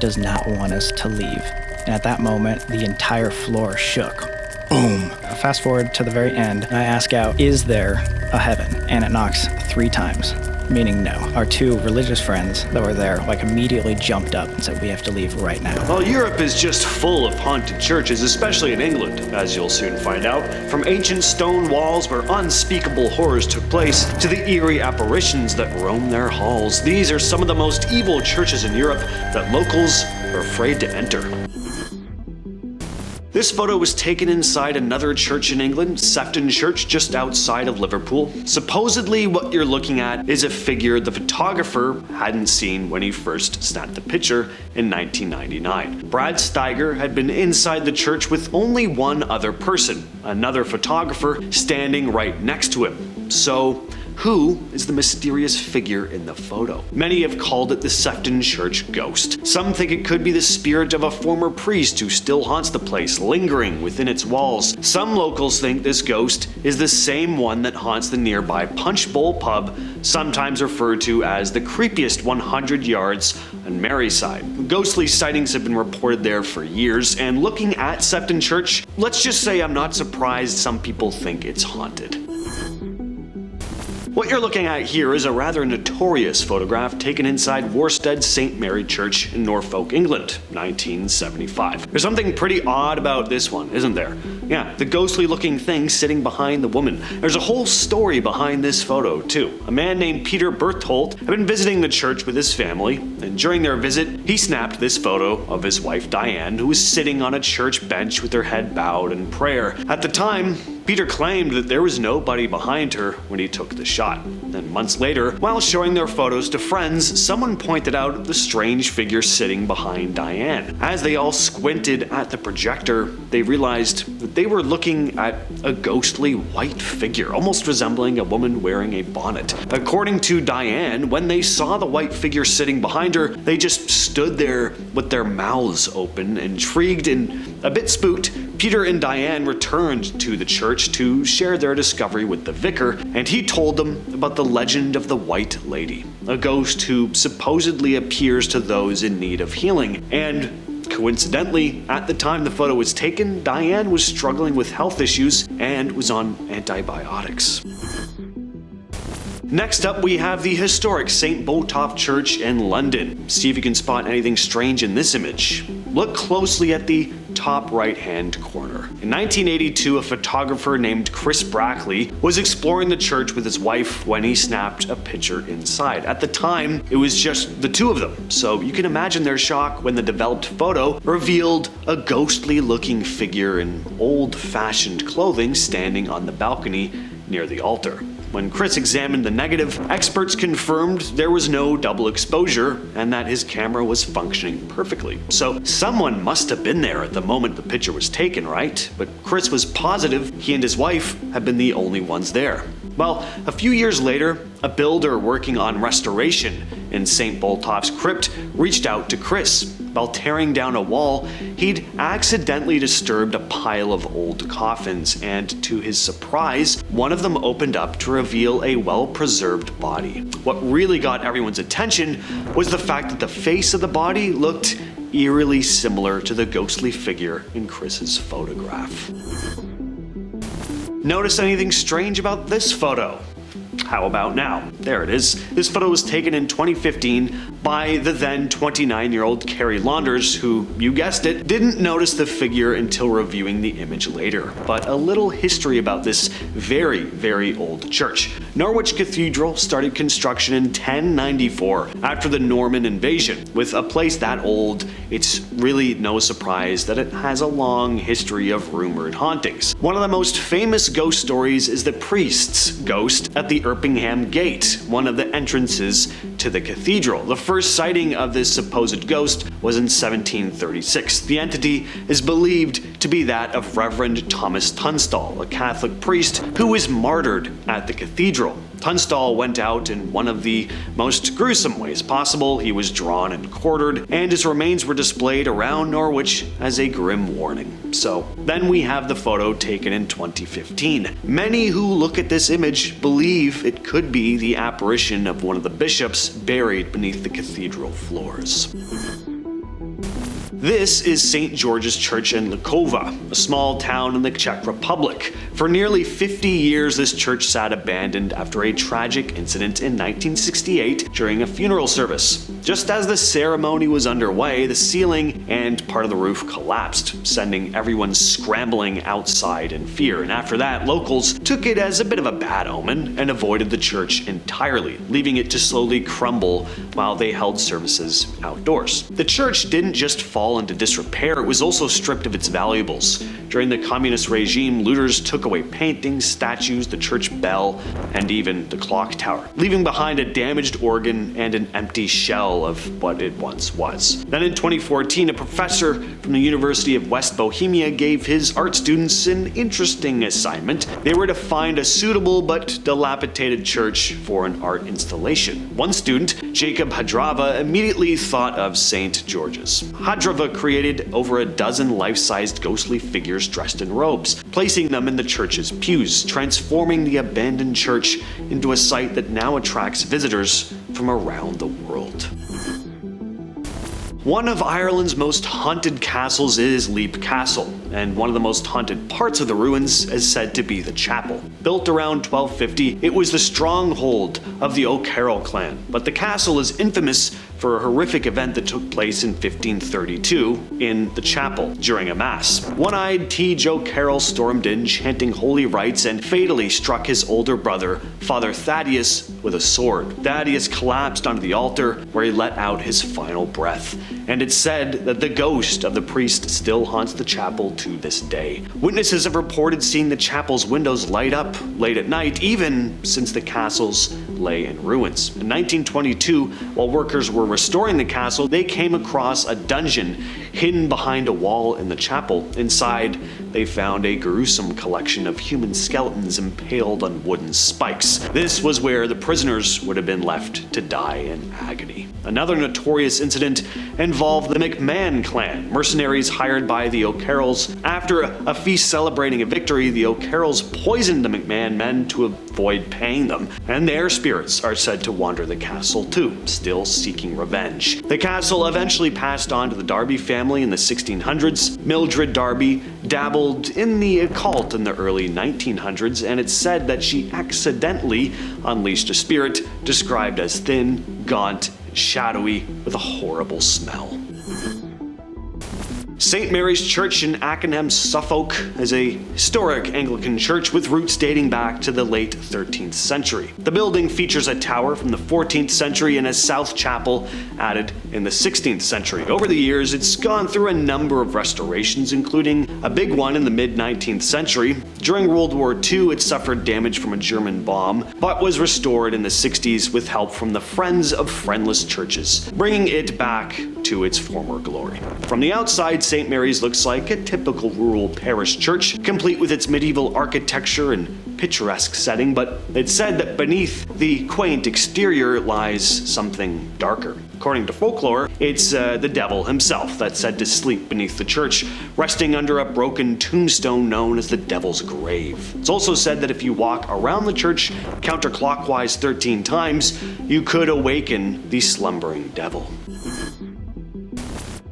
does not want us to leave. And at that moment, the entire floor shook. Boom. Fast forward to the very end, and I ask out, is there a heaven? And it knocks 3 times, meaning no. Our 2 religious friends that were there immediately jumped up and said, we have to leave right now. Well, Europe is just full of haunted churches, especially in England, as you'll soon find out. From ancient stone walls where unspeakable horrors took place, to the eerie apparitions that roam their halls. These are some of the most evil churches in Europe that locals are afraid to enter. This photo was taken inside another church in England, Sefton Church, just outside of Liverpool. Supposedly, what you're looking at is a figure the photographer hadn't seen when he first snapped the picture in 1999. Brad Steiger had been inside the church with only one other person, another photographer standing right next to him. So, who is the mysterious figure in the photo? Many have called it the Sefton Church ghost. Some think it could be the spirit of a former priest who still haunts the place, lingering within its walls. Some locals think this ghost is the same one that haunts the nearby Punch Bowl pub, sometimes referred to as the creepiest 100 yards on Maryside. Ghostly sightings have been reported there for years, and looking at Sefton Church, let's just say I'm not surprised some people think it's haunted. What you're looking at here is a rather notorious photograph taken inside Worstead St. Mary Church in Norfolk, England, 1975. There's something pretty odd about this one, isn't there? Yeah, the ghostly looking thing sitting behind the woman. There's a whole story behind this photo, too. A man named Peter Botolph had been visiting the church with his family, and during their visit, he snapped this photo of his wife Diane, who was sitting on a church bench with her head bowed in prayer. At the time, Peter claimed that there was nobody behind her when he took the shot. Then months later, while showing their photos to friends, someone pointed out the strange figure sitting behind Diane. As they all squinted at the projector, they realized that they were looking at a ghostly white figure, almost resembling a woman wearing a bonnet. According to Diane, when they saw the white figure sitting behind her, they just stood there with their mouths open, intrigued and a bit spooked. Peter and Diane returned to the church to share their discovery with the vicar, and he told them about the legend of the White Lady, a ghost who supposedly appears to those in need of healing. And coincidentally, at the time the photo was taken, Diane was struggling with health issues and was on antibiotics. Next up, we have the historic St. Botolph Church in London. See if you can spot anything strange in this image. Look closely at the top right-hand corner. In 1982, a photographer named Chris Brackley was exploring the church with his wife when he snapped a picture inside. At the time, it was just the 2 of them, so you can imagine their shock when the developed photo revealed a ghostly-looking figure in old-fashioned clothing standing on the balcony near the altar. When Chris examined the negative, experts confirmed there was no double exposure and that his camera was functioning perfectly. So someone must have been there at the moment the picture was taken, right? But Chris was positive he and his wife had been the only ones there. Well, a few years later, a builder working on restoration in St. Botolph's crypt reached out to Chris. While tearing down a wall, he'd accidentally disturbed a pile of old coffins, and to his surprise, one of them opened up to reveal a well-preserved body. What really got everyone's attention was the fact that the face of the body looked eerily similar to the ghostly figure in Chris's photograph. Notice anything strange about this photo? How about now? There it is. This photo was taken in 2015 by the then 29-year-old Carrie Launders, who, you guessed it, didn't notice the figure until reviewing the image later. But a little history about this very, very old church. Norwich Cathedral started construction in 1094 after the Norman invasion. With a place that old, it's really no surprise that it has a long history of rumored hauntings. One of the most famous ghost stories is the priest's ghost at the Erpingham Gate, one of the entrances to the cathedral. The first sighting of this supposed ghost was in 1736. The entity is believed to be that of Reverend Thomas Tunstall, a Catholic priest who was martyred at the cathedral. Tunstall went out in one of the most gruesome ways possible. He was drawn and quartered, and his remains were displayed around Norwich as a grim warning. So then we have the photo taken in 2015. Many who look at this image believe it could be the apparition of one of the bishops buried beneath the cathedral floors. This is St. George's Church in Lukova, a small town in the Czech Republic. For nearly 50 years, this church sat abandoned after a tragic incident in 1968 during a funeral service. Just as the ceremony was underway, the ceiling and part of the roof collapsed, sending everyone scrambling outside in fear. And after that, locals took it as a bit of a bad omen and avoided the church entirely, leaving it to slowly crumble while they held services outdoors. The church didn't just fall into disrepair, it was also stripped of its valuables. During the communist regime, looters took away paintings, statues, the church bell, and even the clock tower, leaving behind a damaged organ and an empty shell of what it once was. Then in 2014, a professor from the University of West Bohemia gave his art students an interesting assignment. They were to find a suitable but dilapidated church for an art installation. One student, Jacob Hadrava, immediately thought of St. George's. Hadrava created over a dozen life-sized ghostly figures dressed in robes, placing them in the church's pews, transforming the abandoned church into a site that now attracts visitors from around the world. One of Ireland's most haunted castles is Leap Castle, and one of the most haunted parts of the ruins is said to be the chapel. Built around 1250, it was the stronghold of the O'Carroll clan, but the castle is infamous for a horrific event that took place in 1532 in the chapel during a mass. One-eyed T. Joe Carroll stormed in, chanting holy rites, and fatally struck his older brother, Father Thaddeus, with a sword. Thaddeus collapsed onto the altar, where he let out his final breath, and it's said that the ghost of the priest still haunts the chapel to this day. Witnesses have reported seeing the chapel's windows light up late at night, even since the castles lay in ruins. In 1922, while workers were restoring the castle, they came across a dungeon hidden behind a wall in the chapel. Inside, they found a gruesome collection of human skeletons impaled on wooden spikes. This was where the prisoners would have been left to die in agony. Another notorious incident involved the McMahon clan, mercenaries hired by the O'Carrolls. After a feast celebrating a victory, the O'Carrolls poisoned the McMahon men to avoid paying them, and their spirits are said to wander the castle too, still seeking revenge. The castle eventually passed on to the Darby family in the 1600s. Mildred Darby dabbled in the occult in the early 1900s, and it's said that she accidentally unleashed a spirit described as thin, gaunt, shadowy, with a horrible smell. St. Mary's Church in Ackenham, Suffolk, is a historic Anglican church with roots dating back to the late 13th century. The building features a tower from the 14th century and a south chapel added in the 16th century. Over the years, it's gone through a number of restorations, including a big one in the mid-19th century. During World War II, it suffered damage from a German bomb, but was restored in the 60s with help from the Friends of Friendless Churches, bringing it back to its former glory. From the outside, St. Mary's looks like a typical rural parish church, complete with its medieval architecture and picturesque setting, but it's said that beneath the quaint exterior lies something darker. According to folklore, it's the devil himself that's said to sleep beneath the church, resting under a broken tombstone known as the Devil's Grave. It's also said that if you walk around the church counterclockwise 13 times, you could awaken the slumbering devil.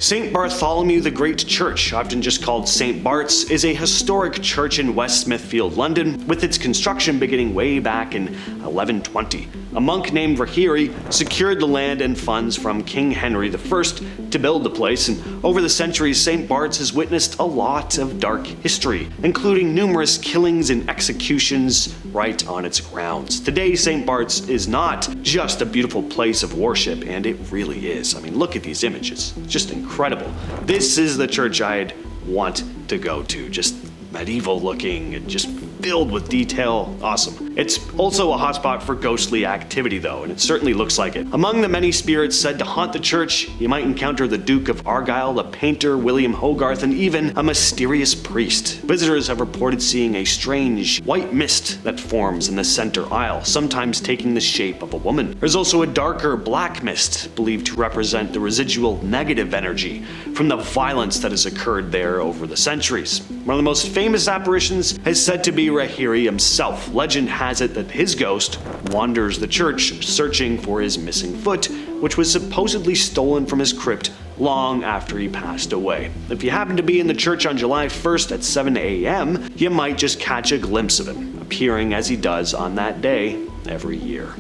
St. Bartholomew the Great Church, often just called St. Bart's, is a historic church in West Smithfield, London, with its construction beginning way back in 1120. A monk named Rahiri secured the land and funds from King Henry I to build the place, and over the centuries, St. Bart's has witnessed a lot of dark history, including numerous killings and executions right on its grounds. Today, St. Bart's is not just a beautiful place of worship, and it really is. I mean, look at these images. It's just incredible. This is the church I'd want to go to. Just medieval looking and just filled with detail. Awesome. It's also a hotspot for ghostly activity though, and it certainly looks like it. Among the many spirits said to haunt the church, you might encounter the Duke of Argyll, the painter William Hogarth, and even a mysterious priest. Visitors have reported seeing a strange white mist that forms in the center aisle, sometimes taking the shape of a woman. There's also a darker black mist, believed to represent the residual negative energy from the violence that has occurred there over the centuries. One of the most famous apparitions is said to be Rahiri himself. Legend has it that his ghost wanders the church searching for his missing foot, which was supposedly stolen from his crypt long after he passed away. If you happen to be in the church on July 1st at 7 a.m., you might just catch a glimpse of him, appearing as he does on that day every year.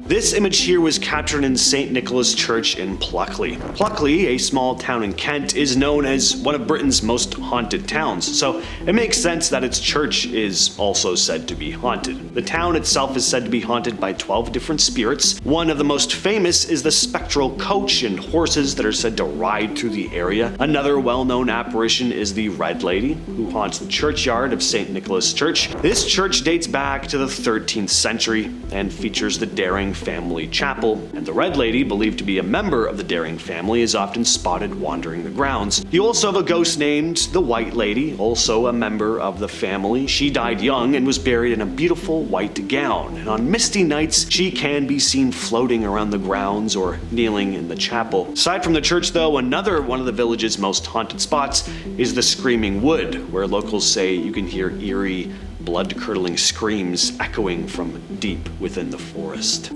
This image here was captured in St. Nicholas Church in Pluckley. Pluckley, a small town in Kent, is known as one of Britain's most haunted towns, so it makes sense that its church is also said to be haunted. The town itself is said to be haunted by 12 different spirits. One of the most famous is the spectral coach and horses that are said to ride through the area. Another well-known apparition is the Red Lady, who haunts the churchyard of St. Nicholas Church. This church dates back to the 13th century and features the Daring family chapel, and the Red Lady, believed to be a member of the Daring family, is often spotted wandering the grounds. You also have a ghost named the White Lady, also a member of the family. She died young and was buried in a beautiful white gown, and on misty nights she can be seen floating around the grounds or kneeling in the chapel. Aside from the church though, another one of the village's most haunted spots is the Screaming Wood, where locals say you can hear eerie, blood-curdling screams echoing from deep within the forest.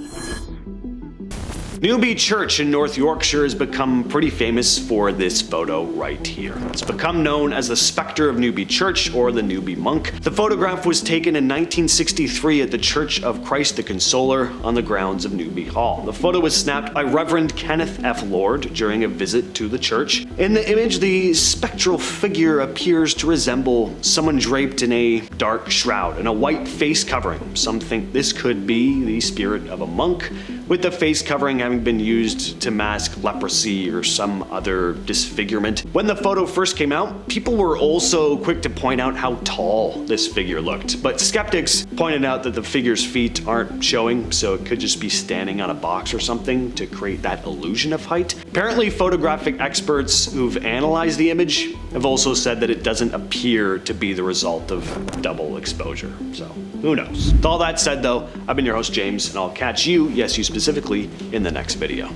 Newby Church in North Yorkshire has become pretty famous for this photo right here. It's become known as the Spectre of Newby Church or the Newby Monk. The photograph was taken in 1963 at the Church of Christ the Consoler on the grounds of Newby Hall. The photo was snapped by Reverend Kenneth F. Lord during a visit to the church. In the image, the spectral figure appears to resemble someone draped in a dark shroud and a white face covering. Some think this could be the spirit of a monk, with the face covering having been used to mask leprosy or some other disfigurement. When the photo first came out, people were also quick to point out how tall this figure looked, but skeptics pointed out that the figure's feet aren't showing, so it could just be standing on a box or something to create that illusion of height. Apparently, photographic experts who've analyzed the image have also said that it doesn't appear to be the result of double exposure, so who knows. With all that said though, I've been your host James, and I'll catch you, yes you specifically, in the next video.